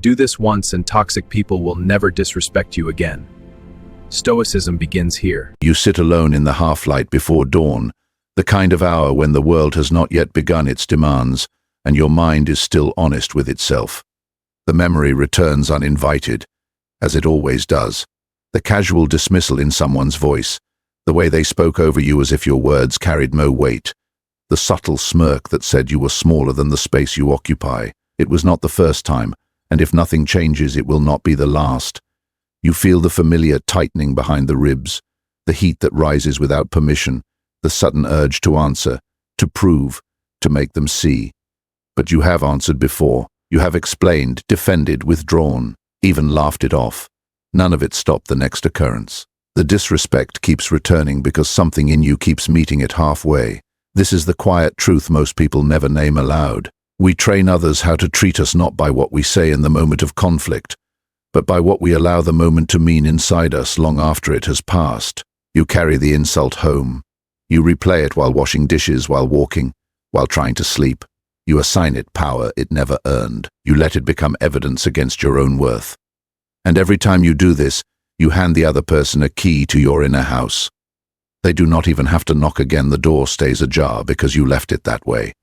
Do this once and toxic people will never disrespect you again. Stoicism begins here. You sit alone in the half-light before dawn, the kind of hour when the world has not yet begun its demands, and your mind is still honest with itself. The memory returns uninvited, as it always does. The casual dismissal in someone's voice, the way they spoke over you as if your words carried no weight, the subtle smirk that said you were smaller than the space you occupy. It was not the first time, and if nothing changes, it will not be the last. You feel the familiar tightening behind the ribs, the heat that rises without permission, the sudden urge to answer, to prove, to make them see. But you have answered before. You have explained, defended, withdrawn, even laughed it off. None of it stopped the next occurrence. The disrespect keeps returning because something in you keeps meeting it halfway. This is the quiet truth most people never name aloud. We train others how to treat us not by what we say in the moment of conflict, but by what we allow the moment to mean inside us long after it has passed. You carry the insult home. You replay it while washing dishes, while walking, while trying to sleep. You assign it power it never earned. You let it become evidence against your own worth. And every time you do this, you hand the other person a key to your inner house. They do not even have to knock again. The door stays ajar because you left it that way.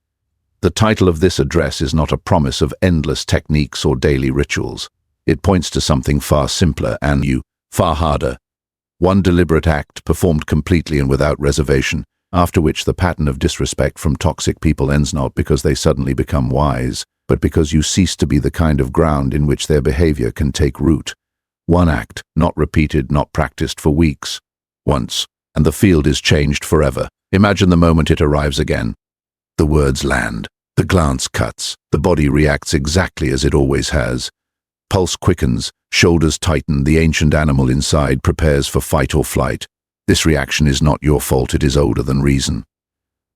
The title of this address is not a promise of endless techniques or daily rituals. It points to something far simpler and far harder. One deliberate act performed completely and without reservation, after which the pattern of disrespect from toxic people ends not because they suddenly become wise, but because you cease to be the kind of ground in which their behavior can take root. One act, not repeated, not practiced for weeks. Once, and the field is changed forever. Imagine the moment it arrives again. The words land. The glance cuts. The body reacts exactly as it always has. Pulse quickens, shoulders tighten, the ancient animal inside prepares for fight or flight. This reaction is not your fault, it is older than reason.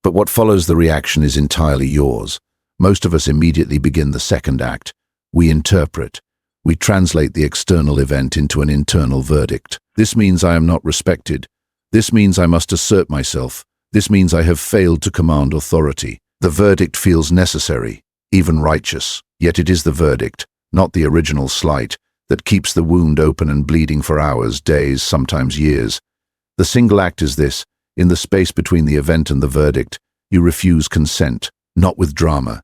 But what follows the reaction is entirely yours. Most of us immediately begin the second act. We interpret. We translate the external event into an internal verdict. This means I am not respected. This means I must assert myself. This means I have failed to command authority. The verdict feels necessary, even righteous. Yet it is the verdict, not the original slight, that keeps the wound open and bleeding for hours, days, sometimes years. The single act is this: in the space between the event and the verdict, you refuse consent, not with drama,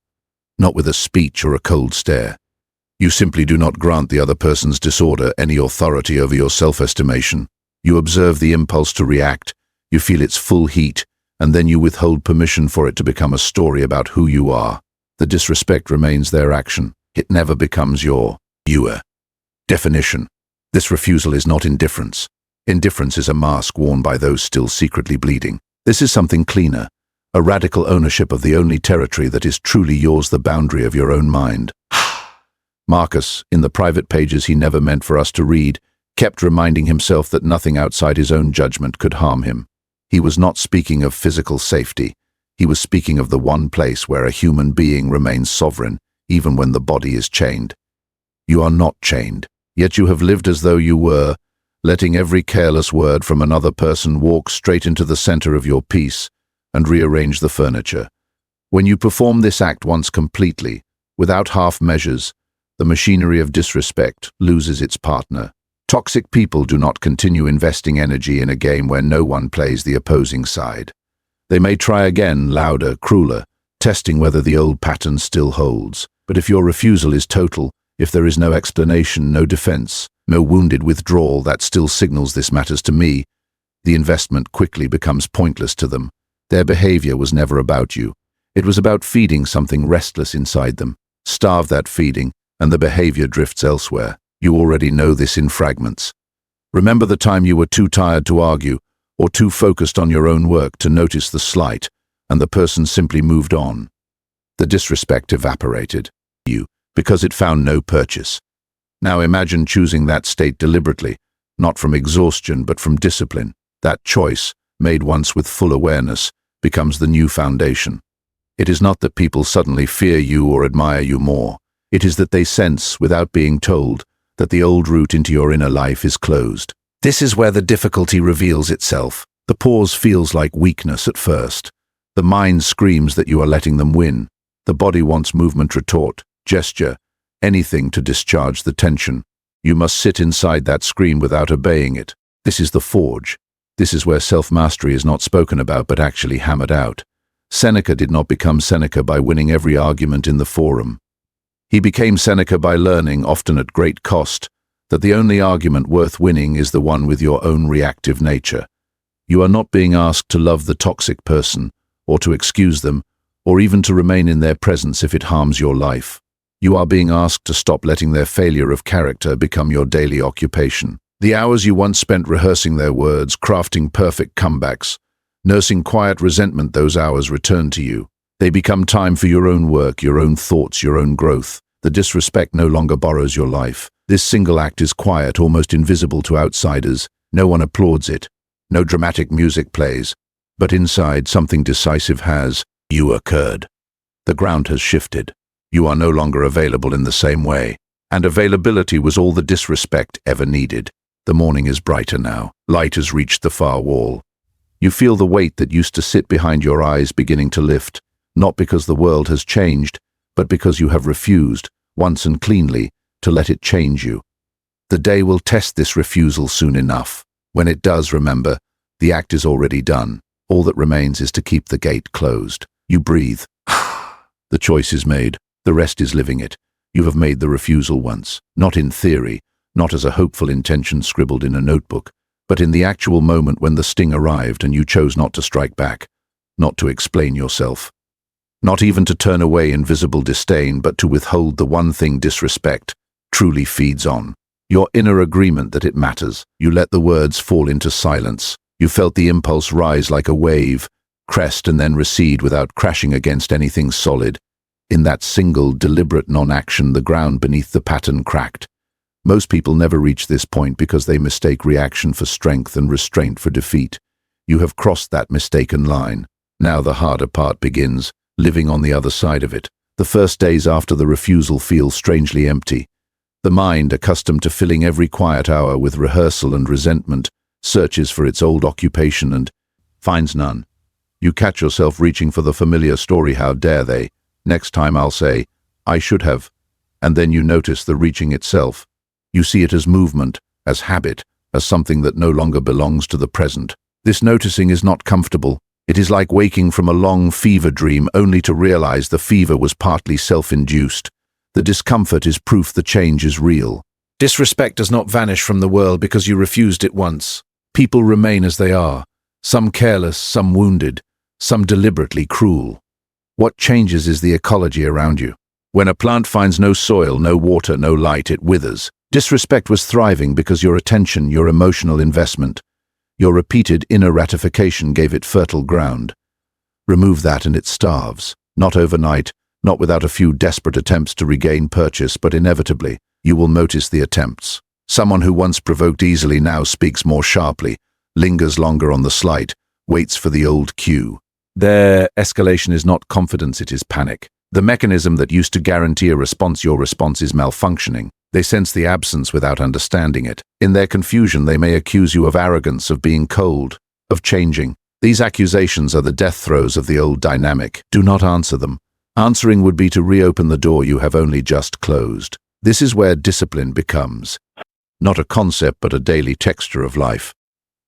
not with a speech or a cold stare. You simply do not grant the other person's disorder any authority over your self-estimation. You observe the impulse to react, you feel its full heat, and then you withhold permission for it to become a story about who you are. The disrespect remains their action. It never becomes your definition. This refusal is not indifference. Indifference is a mask worn by those still secretly bleeding. This is something cleaner, a radical ownership of the only territory that is truly yours, the boundary of your own mind. Marcus, in the private pages he never meant for us to read, kept reminding himself that nothing outside his own judgment could harm him. He was not speaking of physical safety. He was speaking of the one place where a human being remains sovereign, even when the body is chained. You are not chained, yet you have lived as though you were, letting every careless word from another person walk straight into the center of your peace and rearrange the furniture. When you perform this act once completely, without half measures, the machinery of disrespect loses its partner. Toxic people do not continue investing energy in a game where no one plays the opposing side. They may try again, louder, crueler, testing whether the old pattern still holds. But if your refusal is total, if there is no explanation, no defense, no wounded withdrawal that still signals this matters to me, the investment quickly becomes pointless to them. Their behavior was never about you. It was about feeding something restless inside them. Starve that feeding, and the behavior drifts elsewhere. You already know this in fragments. Remember the time you were too tired to argue, or too focused on your own work to notice the slight, and the person simply moved on. The disrespect evaporated, because it found no purchase. Now imagine choosing that state deliberately, not from exhaustion but from discipline. That choice, made once with full awareness, becomes the new foundation. It is not that people suddenly fear you or admire you more. It is that they sense, without being told, that the old route into your inner life is closed. This is where the difficulty reveals itself. The pause feels like weakness at first. The mind screams that you are letting them win. The body wants movement, retort, gesture, anything to discharge the tension. You must sit inside that scream without obeying it. This is the forge. This is where self-mastery is not spoken about but actually hammered out. Seneca did not become Seneca by winning every argument in the forum. He became Seneca by learning, often at great cost, that the only argument worth winning is the one with your own reactive nature. You are not being asked to love the toxic person, or to excuse them, or even to remain in their presence if it harms your life. You are being asked to stop letting their failure of character become your daily occupation. The hours you once spent rehearsing their words, crafting perfect comebacks, nursing quiet resentment, those hours return to you. They become time for your own work, your own thoughts, your own growth. The disrespect no longer borrows your life. This single act is quiet, almost invisible to outsiders. No one applauds it. No dramatic music plays. But inside, something decisive has, you occurred. The ground has shifted. You are no longer available in the same way. And availability was all the disrespect ever needed. The morning is brighter now. Light has reached the far wall. You feel the weight that used to sit behind your eyes beginning to lift, not because the world has changed, but because you have refused, once and cleanly, to let it change you. The day will test this refusal soon enough. When it does, remember, the act is already done. All that remains is to keep the gate closed. You breathe. The choice is made. The rest is living it. You have made the refusal once, not in theory, not as a hopeful intention scribbled in a notebook, but in the actual moment when the sting arrived and you chose not to strike back, not to explain yourself. Not even to turn away in visible disdain, but to withhold the one thing disrespect truly feeds on. Your inner agreement that it matters. You let the words fall into silence. You felt the impulse rise like a wave, crest and then recede without crashing against anything solid. In that single, deliberate non-action, the ground beneath the pattern cracked. Most people never reach this point because they mistake reaction for strength and restraint for defeat. You have crossed that mistaken line. Now the harder part begins. Living on the other side of it. The first days after the refusal feel strangely empty. The mind, accustomed to filling every quiet hour with rehearsal and resentment, searches for its old occupation and finds none. You catch yourself reaching for the familiar story, how dare they? Next time I'll say, I should have. And then you notice the reaching itself. You see it as movement, as habit, as something that no longer belongs to the present. This noticing is not comfortable. It is like waking from a long fever dream only to realize the fever was partly self-induced. The discomfort is proof the change is real. Disrespect does not vanish from the world because you refused it once. People remain as they are, some careless, some wounded, some deliberately cruel. What changes is the ecology around you. When a plant finds no soil, no water, no light, it withers. Disrespect was thriving because your attention, your emotional investment, your repeated inner ratification gave it fertile ground. Remove that and it starves. Not overnight, not without a few desperate attempts to regain purchase, but inevitably, you will notice the attempts. Someone who once provoked easily now speaks more sharply, lingers longer on the slight, waits for the old cue. Their escalation is not confidence, it is panic. The mechanism that used to guarantee a response, your response is malfunctioning. They sense the absence without understanding it. In their confusion, they may accuse you of arrogance, of being cold, of changing. These accusations are the death throes of the old dynamic. Do not answer them. Answering would be to reopen the door you have only just closed. This is where discipline becomes not a concept but a daily texture of life.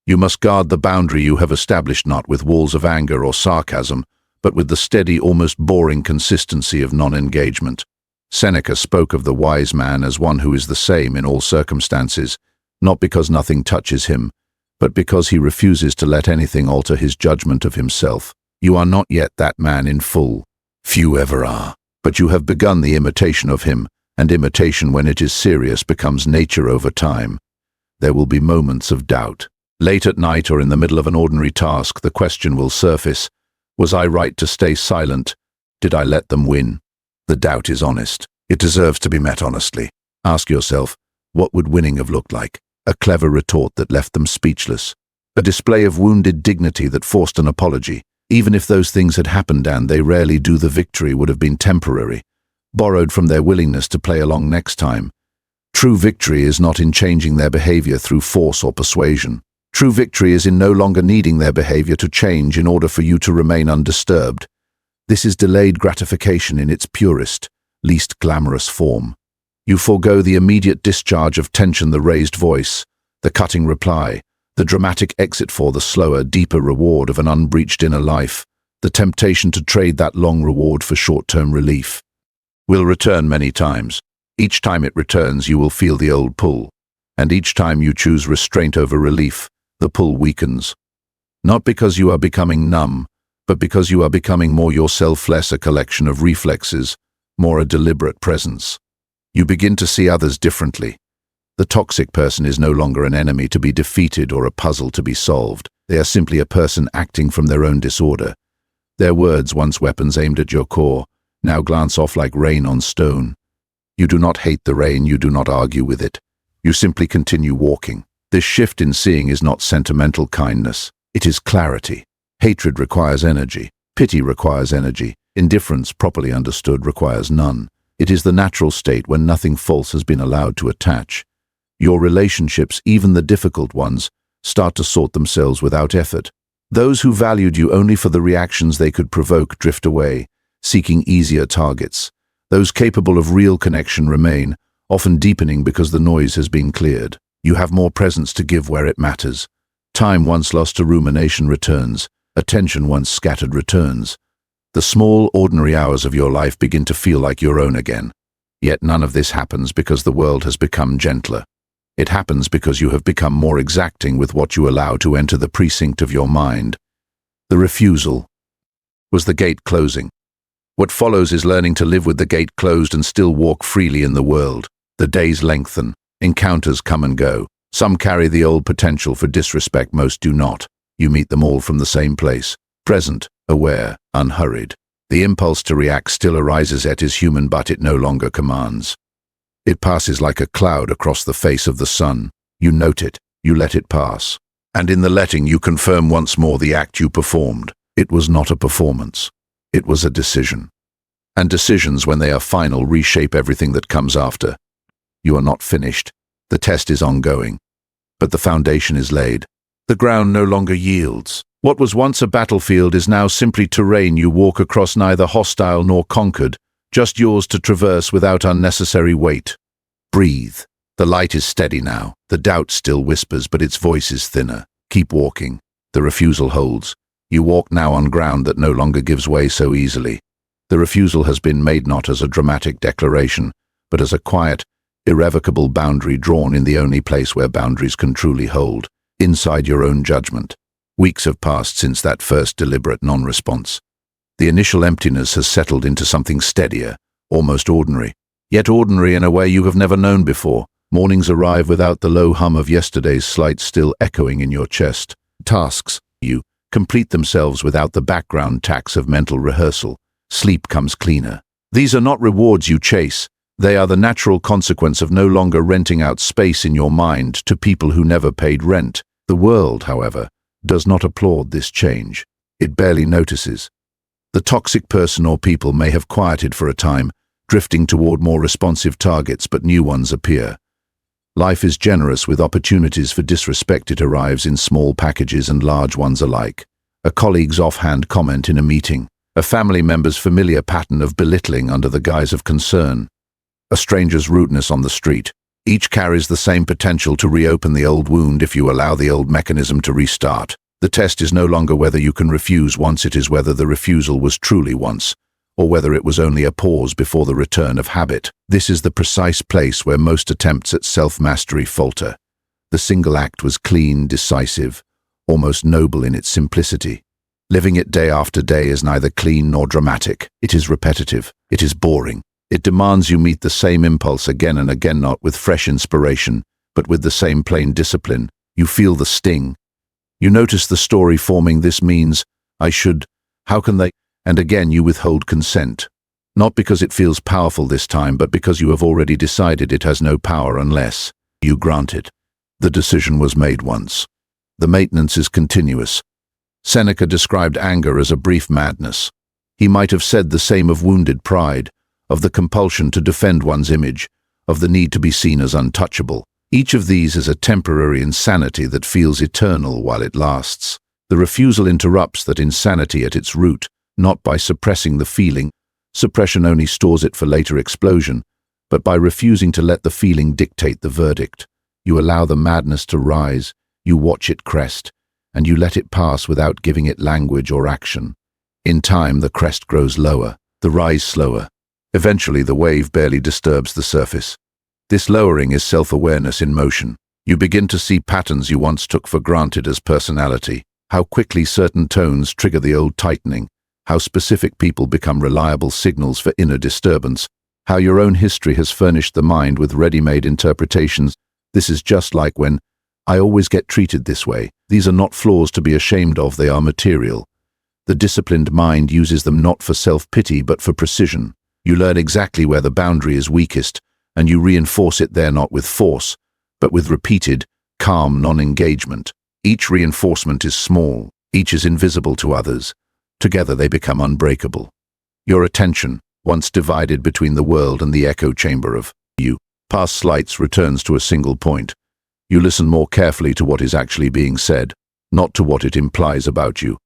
You must guard the boundary you have established not with walls of anger or sarcasm, but with the steady, almost boring consistency of non-engagement. Seneca spoke of the wise man as one who is the same in all circumstances, not because nothing touches him, but because he refuses to let anything alter his judgment of himself. You are not yet that man in full. Few ever are. But you have begun the imitation of him, and imitation when it is serious becomes nature over time. There will be moments of doubt. Late at night or in the middle of an ordinary task, the question will surface. Was I right to stay silent? Did I let them win? The doubt is honest. It deserves to be met honestly. Ask yourself, what would winning have looked like? A clever retort that left them speechless. A display of wounded dignity that forced an apology. Even if those things had happened, and they rarely do, the victory would have been temporary, borrowed from their willingness to play along next time. True victory is not in changing their behavior through force or persuasion. True victory is in no longer needing their behavior to change in order for you to remain undisturbed. This is delayed gratification in its purest, least glamorous form. You forego the immediate discharge of tension, the raised voice, the cutting reply, the dramatic exit for the slower, deeper reward of an unbreached inner life, the temptation to trade that long reward for short-term relief. Will return many times. Each time it returns, you will feel the old pull. And each time you choose restraint over relief, the pull weakens. Not because you are becoming numb, but because you are becoming more yourself, less a collection of reflexes, more a deliberate presence. You begin to see others differently. The toxic person is no longer an enemy to be defeated or a puzzle to be solved. They are simply a person acting from their own disorder. Their words, once weapons aimed at your core, now glance off like rain on stone. You do not hate the rain, you do not argue with it. You simply continue walking. This shift in seeing is not sentimental kindness. It is clarity. Hatred requires energy. Pity requires energy. Indifference, properly understood, requires none. It is the natural state when nothing false has been allowed to attach. Your relationships, even the difficult ones, start to sort themselves without effort. Those who valued you only for the reactions they could provoke drift away, seeking easier targets. Those capable of real connection remain, often deepening because the noise has been cleared. You have more presence to give where it matters. Time once lost to rumination returns. Attention once scattered returns. The small, ordinary hours of your life begin to feel like your own again. Yet none of this happens because the world has become gentler. It happens because you have become more exacting with what you allow to enter the precinct of your mind. The refusal was the gate closing. What follows is learning to live with the gate closed and still walk freely in the world. The days lengthen. Encounters come and go. Some carry the old potential for disrespect, most do not. You meet them all from the same place. Present, aware, unhurried. The impulse to react still arises, it is human, but it no longer commands. It passes like a cloud across the face of the sun. You note it, you let it pass. And in the letting you confirm once more the act you performed. It was not a performance. It was a decision. And decisions, when they are final, reshape everything that comes after. You are not finished. The test is ongoing. But the foundation is laid. The ground no longer yields. What was once a battlefield is now simply terrain you walk across, neither hostile nor conquered, just yours to traverse without unnecessary weight. Breathe. The light is steady now. The doubt still whispers, but its voice is thinner. Keep walking. The refusal holds. You walk now on ground that no longer gives way so easily. The refusal has been made not as a dramatic declaration, but as a quiet, irrevocable boundary drawn in the only place where boundaries can truly hold. Inside your own judgment. Weeks have passed since that first deliberate non-response. The initial emptiness has settled into something steadier, almost ordinary. Yet ordinary in a way you have never known before. Mornings arrive without the low hum of yesterday's slight still echoing in your chest. Tasks, you complete themselves without the background tax of mental rehearsal. Sleep comes cleaner. These are not rewards you chase. They are the natural consequence of no longer renting out space in your mind to people who never paid rent. The world, however, does not applaud this change. It barely notices. The toxic person or people may have quieted for a time, drifting toward more responsive targets, but new ones appear. Life is generous with opportunities for disrespect. It arrives in small packages and large ones alike. A colleague's offhand comment in a meeting. A family member's familiar pattern of belittling under the guise of concern. A stranger's rudeness on the street. Each carries the same potential to reopen the old wound if you allow the old mechanism to restart. The test is no longer whether you can refuse once, it is whether the refusal was truly once, or whether it was only a pause before the return of habit. This is the precise place where most attempts at self-mastery falter. The single act was clean, decisive, almost noble in its simplicity. Living it day after day is neither clean nor dramatic. It is repetitive. It is boring. It demands you meet the same impulse again and again, not with fresh inspiration, but with the same plain discipline. You feel the sting. You notice the story forming. This means, I should, how can they? And again you withhold consent. Not because it feels powerful this time, but because you have already decided it has no power unless you grant it. The decision was made once. The maintenance is continuous. Seneca described anger as a brief madness. He might have said the same of wounded pride, of the compulsion to defend one's image, of the need to be seen as untouchable. Each of these is a temporary insanity that feels eternal while it lasts. The refusal interrupts that insanity at its root, not by suppressing the feeling. Suppression only stores it for later explosion, But by refusing to let the feeling dictate the verdict, you allow the madness to rise, you watch it crest, and you let it pass without giving it language or action. In time, the crest grows lower, the rise slower. Eventually, the wave barely disturbs the surface. This lowering is self-awareness in motion. You begin to see patterns you once took for granted as personality, how quickly certain tones trigger the old tightening, how specific people become reliable signals for inner disturbance, how your own history has furnished the mind with ready-made interpretations. This is just like when, I always get treated this way. These are not flaws to be ashamed of, they are material. The disciplined mind uses them not for self-pity but for precision. You learn exactly where the boundary is weakest, and you reinforce it there not with force, but with repeated, calm non-engagement. Each reinforcement is small, each is invisible to others. Together they become unbreakable. Your attention, once divided between the world and the echo chamber of you, past slights returns to a single point. You listen more carefully to what is actually being said, not to what it implies about you.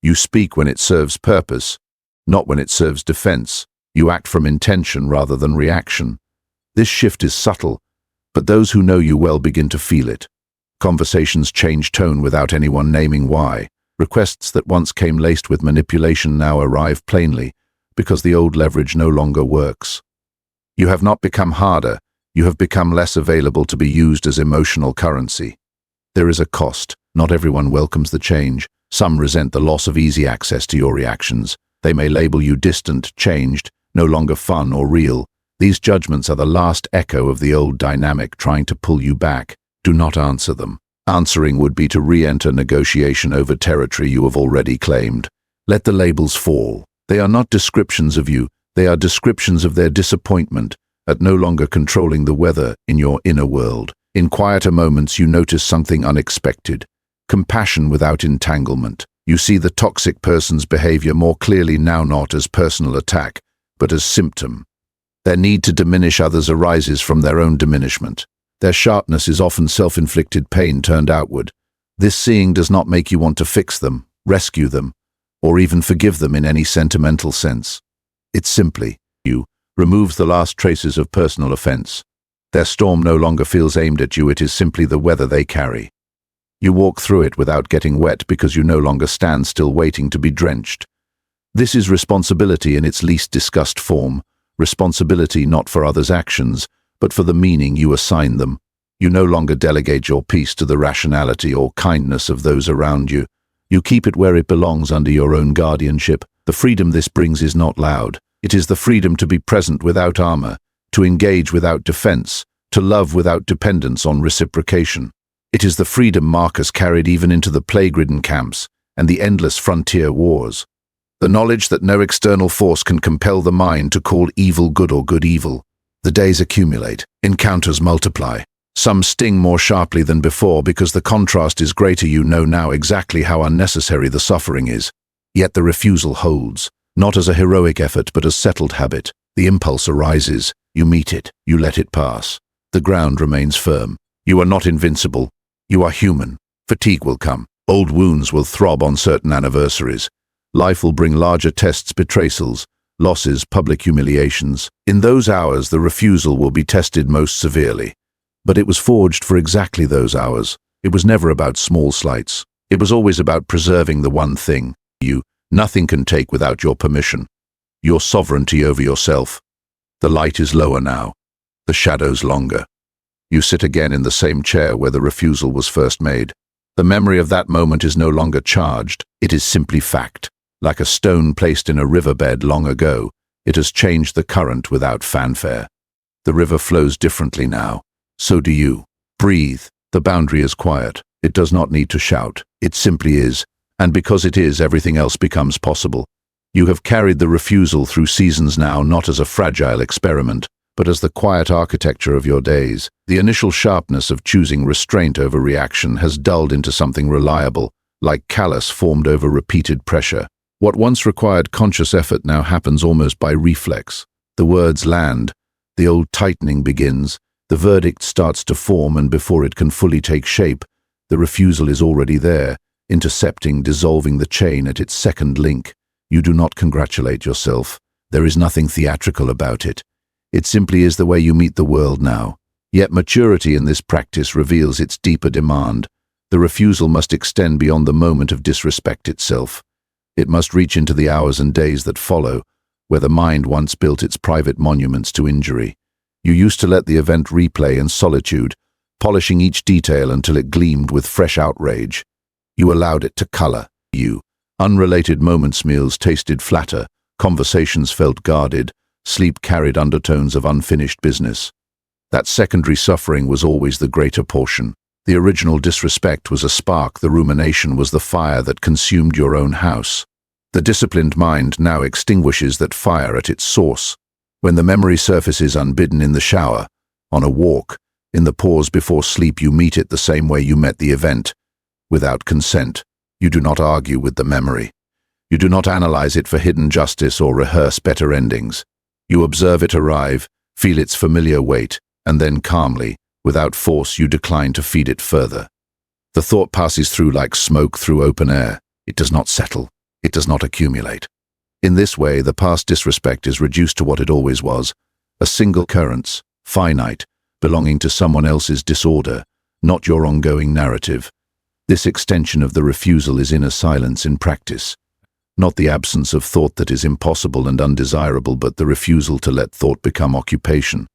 You speak when it serves purpose, not when it serves defense. You act from intention rather than reaction. This shift is subtle, but those who know you well begin to feel it. Conversations change tone without anyone naming why. Requests that once came laced with manipulation now arrive plainly, because the old leverage no longer works. You have not become harder, you have become less available to be used as emotional currency. There is a cost. Not everyone welcomes the change. Some resent the loss of easy access to your reactions. They may label you distant, changed, no longer fun or real. These judgments are the last echo of the old dynamic trying to pull you back. Do not answer them. Answering would be to re-enter negotiation over territory you have already claimed. Let the labels fall. They are not descriptions of you, they are descriptions of their disappointment at no longer controlling the weather in your inner world. In quieter moments you notice something unexpected. Compassion without entanglement. You see the toxic person's behavior more clearly now, not as personal attack, but as symptom. Their need to diminish others arises from their own diminishment. Their sharpness is often self-inflicted pain turned outward. This seeing does not make you want to fix them, rescue them, or even forgive them in any sentimental sense. It simply, removes the last traces of personal offense. Their storm no longer feels aimed at you, it is simply the weather they carry. You walk through it without getting wet because you no longer stand still waiting to be drenched. This is responsibility in its least discussed form, responsibility not for others' actions, but for the meaning you assign them. You no longer delegate your peace to the rationality or kindness of those around you. You keep it where it belongs under your own guardianship. The freedom this brings is not loud. It is the freedom to be present without armor, to engage without defense, to love without dependence on reciprocation. It is the freedom Marcus carried even into the plague-ridden camps and the endless frontier wars. The knowledge that no external force can compel the mind to call evil good or good evil. The days accumulate, encounters multiply. Some sting more sharply than before because the contrast is greater. You know now exactly how unnecessary the suffering is. Yet the refusal holds, not as a heroic effort but as settled habit. The impulse arises, you meet it, you let it pass. The ground remains firm. You are not invincible. You are human. Fatigue will come. Old wounds will throb on certain anniversaries. Life will bring larger tests, betrayals, losses, public humiliations. In those hours, the refusal will be tested most severely. But it was forged for exactly those hours. It was never about small slights. It was always about preserving the one thing you, nothing can take without your permission. Your sovereignty over yourself. The light is lower now. The shadows longer. You sit again in the same chair where the refusal was first made. The memory of that moment is no longer charged. It is simply fact. Like a stone placed in a riverbed long ago, it has changed the current without fanfare. The river flows differently now. So do you. Breathe. The boundary is quiet. It does not need to shout. It simply is. And because it is, everything else becomes possible. You have carried the refusal through seasons now, not as a fragile experiment, but as the quiet architecture of your days. The initial sharpness of choosing restraint over reaction has dulled into something reliable, like callus formed over repeated pressure. What once required conscious effort now happens almost by reflex. The words land, the old tightening begins, the verdict starts to form, and before it can fully take shape, the refusal is already there, intercepting, dissolving the chain at its second link. You do not congratulate yourself. There is nothing theatrical about it. It simply is the way you meet the world now. Yet maturity in this practice reveals its deeper demand. The refusal must extend beyond the moment of disrespect itself. It must reach into the hours and days that follow, where the mind once built its private monuments to injury. You used to let the event replay in solitude, polishing each detail until it gleamed with fresh outrage. You allowed it to color you. Unrelated moments, meals tasted flatter, conversations felt guarded, sleep carried undertones of unfinished business. That secondary suffering was always the greater portion. The original disrespect was a spark, the rumination was the fire that consumed your own house. The disciplined mind now extinguishes that fire at its source. When the memory surfaces unbidden in the shower, on a walk, in the pause before sleep, you meet it the same way you met the event. Without consent, you do not argue with the memory. You do not analyze it for hidden justice or rehearse better endings. You observe it arrive, feel its familiar weight, and then calmly, without force, you decline to feed it further. The thought passes through like smoke through open air. It does not settle. It does not accumulate. In this way, the past disrespect is reduced to what it always was, a single occurrence, finite, belonging to someone else's disorder, not your ongoing narrative. This extension of the refusal is inner silence in practice. Not the absence of thought that is impossible and undesirable, but the refusal to let thought become occupation.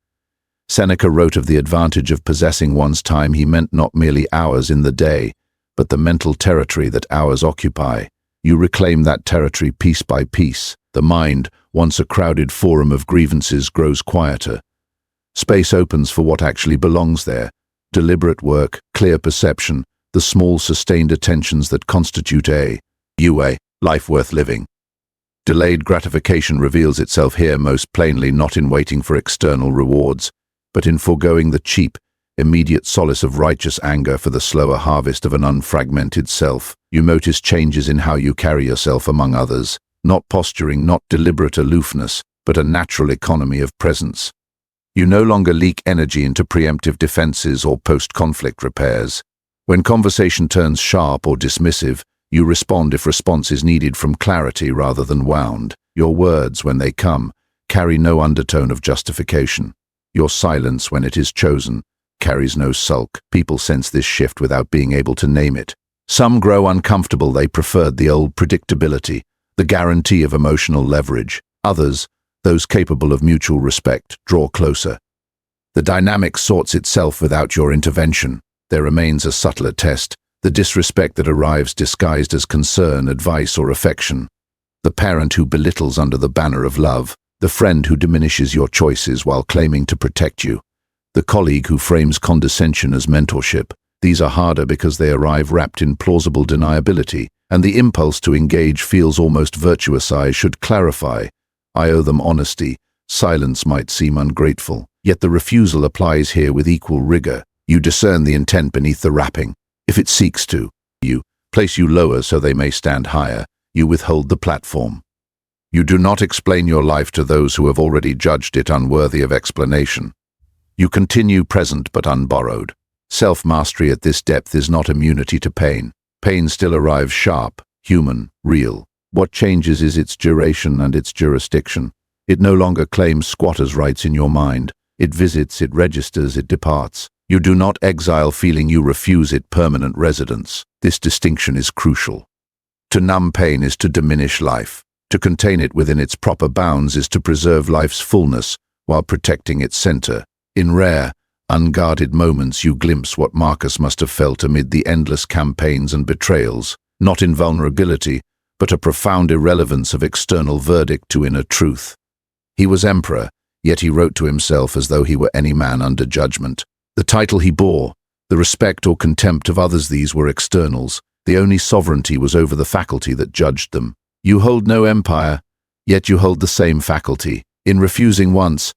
Seneca wrote of the advantage of possessing one's time. He meant not merely hours in the day, but the mental territory that hours occupy. You reclaim that territory piece by piece. The mind, once a crowded forum of grievances, grows quieter. Space opens for what actually belongs there. Deliberate work, clear perception, the small sustained attentions that constitute a life worth living. Delayed gratification reveals itself here most plainly, not in waiting for external rewards, but in foregoing the cheap, immediate solace of righteous anger for the slower harvest of an unfragmented self. You notice changes in how you carry yourself among others, not posturing, not deliberate aloofness, but a natural economy of presence. You no longer leak energy into preemptive defenses or post-conflict repairs. When conversation turns sharp or dismissive, you respond if response is needed from clarity rather than wound. Your words, when they come, carry no undertone of justification. Your silence, when it is chosen, carries no sulk. People sense this shift without being able to name it. Some grow uncomfortable. They preferred the old predictability, the guarantee of emotional leverage. Others, those capable of mutual respect, draw closer. The dynamic sorts itself without your intervention. There remains a subtler test, the disrespect that arrives disguised as concern, advice, or affection. The parent who belittles under the banner of love. The friend who diminishes your choices while claiming to protect you. The colleague who frames condescension as mentorship. These are harder because they arrive wrapped in plausible deniability, and the impulse to engage feels almost virtuous. I should clarify. I owe them honesty. Silence might seem ungrateful, yet the refusal applies here with equal rigor. You discern the intent beneath the wrapping. If it seeks to, place you lower so they may stand higher. You withhold the platform. You do not explain your life to those who have already judged it unworthy of explanation. You continue present but unborrowed. Self-mastery at this depth is not immunity to pain. Pain still arrives sharp, human, real. What changes is its duration and its jurisdiction. It no longer claims squatters' rights in your mind. It visits, it registers, it departs. You do not exile feeling, you refuse it permanent residence. This distinction is crucial. To numb pain is to diminish life. To contain it within its proper bounds is to preserve life's fullness while protecting its center. In rare, unguarded moments you glimpse what Marcus must have felt amid the endless campaigns and betrayals, not invulnerability, but a profound irrelevance of external verdict to inner truth. He was emperor, yet he wrote to himself as though he were any man under judgment. The title he bore, the respect or contempt of others, these were externals. The only sovereignty was over the faculty that judged them. You hold no empire, yet you hold the same faculty. In refusing once,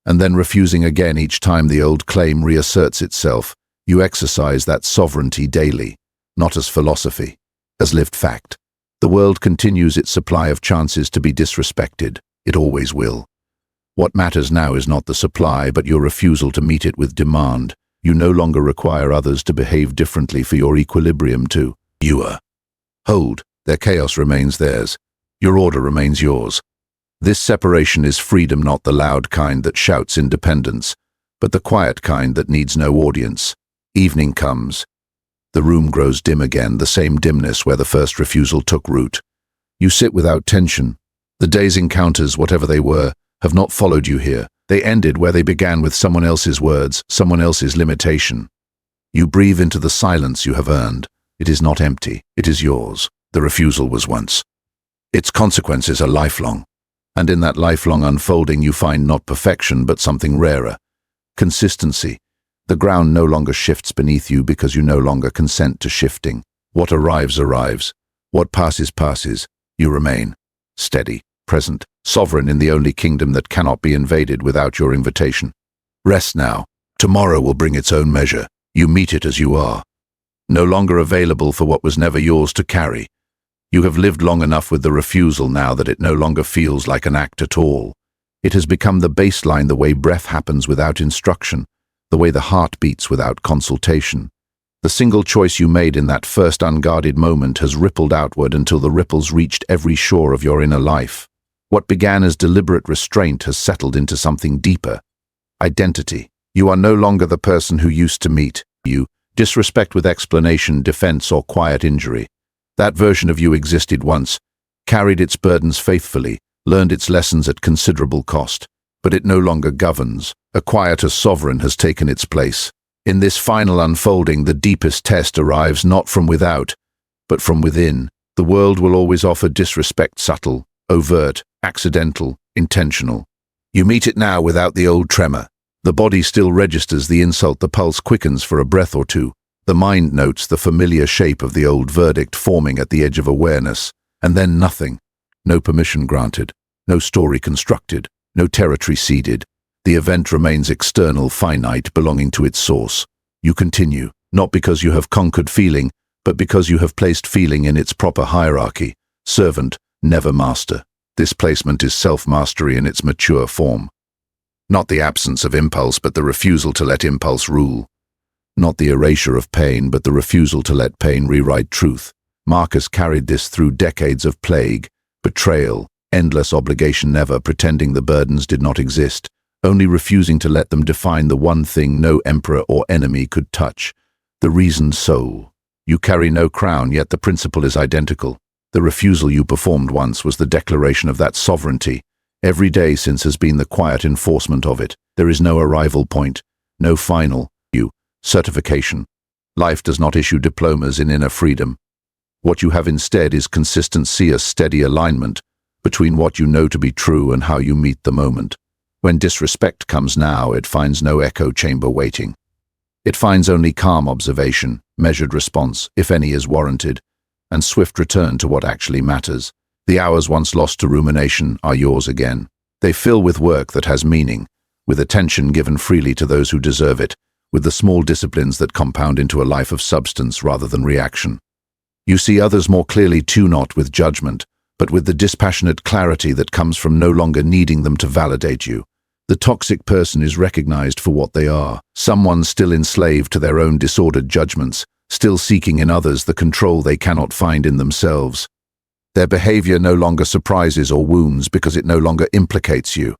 and then refusing again each time the old claim reasserts itself, you exercise that sovereignty daily, not as philosophy, as lived fact. The world continues its supply of chances to be disrespected. It always will. What matters now is not the supply, but your refusal to meet it with demand. You no longer require others to behave differently for your equilibrium to hold. Their chaos remains theirs. Your order remains yours. This separation is freedom, not the loud kind that shouts independence, but the quiet kind that needs no audience. Evening comes. The room grows dim again, the same dimness where the first refusal took root. You sit without tension. The day's encounters, whatever they were, have not followed you here. They ended where they began, with someone else's words, someone else's limitation. You breathe into the silence you have earned. It is not empty, it is yours. The refusal was once. Its consequences are lifelong. And in that lifelong unfolding you find not perfection but something rarer. Consistency. The ground no longer shifts beneath you because you no longer consent to shifting. What arrives, arrives. What passes, passes. You remain. Steady, present, sovereign in the only kingdom that cannot be invaded without your invitation. Rest now. Tomorrow will bring its own measure. You meet it as you are. No longer available for what was never yours to carry. You have lived long enough with the refusal now that it no longer feels like an act at all. It has become the baseline, the way breath happens without instruction, the way the heart beats without consultation. The single choice you made in that first unguarded moment has rippled outward until the ripples reached every shore of your inner life. What began as deliberate restraint has settled into something deeper. Identity. You are no longer the person who used to meet you. Disrespect with explanation, defense, or quiet injury. That version of you existed once, carried its burdens faithfully, learned its lessons at considerable cost, but it no longer governs. A quieter sovereign has taken its place. In this final unfolding, the deepest test arrives not from without, but from within. The world will always offer disrespect, subtle, overt, accidental, intentional. You meet it now without the old tremor. The body still registers the insult, the pulse quickens for a breath or two. The mind notes the familiar shape of the old verdict forming at the edge of awareness, and then nothing. No permission granted, no story constructed, no territory ceded. The event remains external, finite, belonging to its source. You continue, not because you have conquered feeling, but because you have placed feeling in its proper hierarchy. Servant, never master. This placement is self-mastery in its mature form. Not the absence of impulse, but the refusal to let impulse rule. Not the erasure of pain, but the refusal to let pain rewrite truth. Marcus carried this through decades of plague, betrayal, endless obligation, never pretending the burdens did not exist, only refusing to let them define the one thing no emperor or enemy could touch, the reasoned soul. You carry no crown, yet the principle is identical. The refusal you performed once was the declaration of that sovereignty. Every day since has been the quiet enforcement of it. There is no arrival point, no final certification. Life does not issue diplomas in inner freedom. What you have instead is consistency, a steady alignment between what you know to be true and how you meet the moment. When disrespect comes now, it finds no echo chamber waiting. It finds only calm observation, measured response, if any is warranted, and swift return to what actually matters. The hours once lost to rumination are yours again. They fill with work that has meaning, with attention given freely to those who deserve it, with the small disciplines that compound into a life of substance rather than reaction. You see others more clearly too, not with judgment, but with the dispassionate clarity that comes from no longer needing them to validate you. The toxic person is recognized for what they are, someone still enslaved to their own disordered judgments, still seeking in others the control they cannot find in themselves. Their behavior no longer surprises or wounds because it no longer implicates you.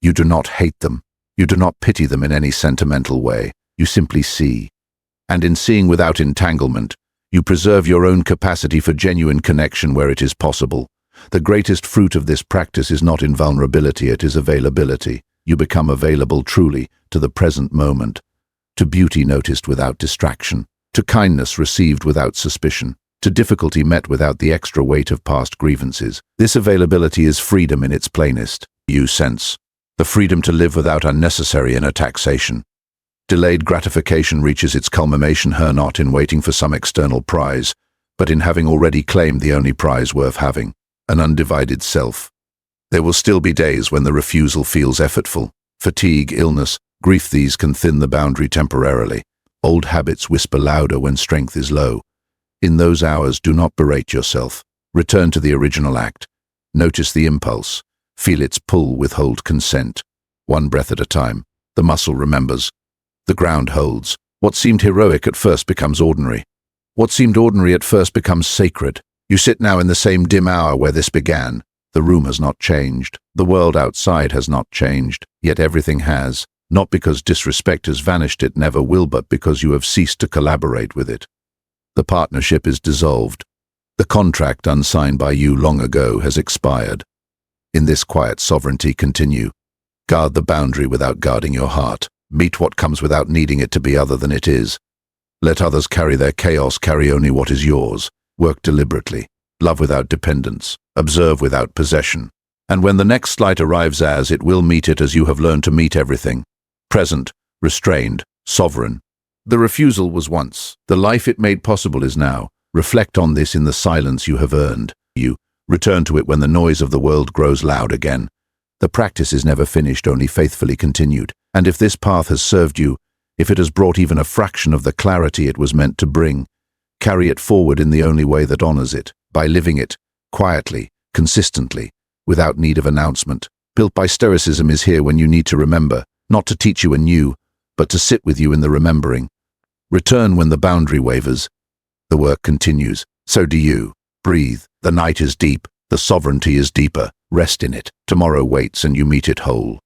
You do not hate them. You do not pity them in any sentimental way. You simply see. And in seeing without entanglement, you preserve your own capacity for genuine connection where it is possible. The greatest fruit of this practice is not invulnerability, it is availability. You become available truly to the present moment, to beauty noticed without distraction, to kindness received without suspicion, to difficulty met without the extra weight of past grievances. This availability is freedom in its plainest. You sense the freedom to live without unnecessary inner taxation. Delayed gratification reaches its culmination here not in waiting for some external prize, but in having already claimed the only prize worth having, an undivided self. There will still be days when the refusal feels effortful. Fatigue, illness, grief, these can thin the boundary temporarily. Old habits whisper louder when strength is low. In those hours, do not berate yourself. Return to the original act. Notice the impulse. Feel its pull, withhold consent. One breath at a time. The muscle remembers. The ground holds. What seemed heroic at first becomes ordinary. What seemed ordinary at first becomes sacred. You sit now in the same dim hour where this began. The room has not changed. The world outside has not changed, yet everything has, not because disrespect has vanished, it never will, but because you have ceased to collaborate with it. The partnership is dissolved. The contract unsigned by you long ago has expired. In this quiet sovereignty, continue. Guard the boundary without guarding your heart. Meet what comes without needing it to be other than it is. Let others carry their chaos, carry only what is yours. Work deliberately. Love without dependence. Observe without possession. And when the next slight arrives, as it will meet it as you have learned to meet everything. Present, restrained, sovereign. The refusal was once. The life it made possible is now. Reflect on this in the silence you have earned. You return to it when the noise of the world grows loud again. The practice is never finished, only faithfully continued. And if this path has served you, if it has brought even a fraction of the clarity it was meant to bring, carry it forward in the only way that honors it, by living it, quietly, consistently, without need of announcement. Built by Stoicism is here when you need to remember, not to teach you anew, but to sit with you in the remembering. Return when the boundary wavers. The work continues. So do you. Breathe. The night is deep. The sovereignty is deeper. Rest in it. Tomorrow waits and you meet it whole.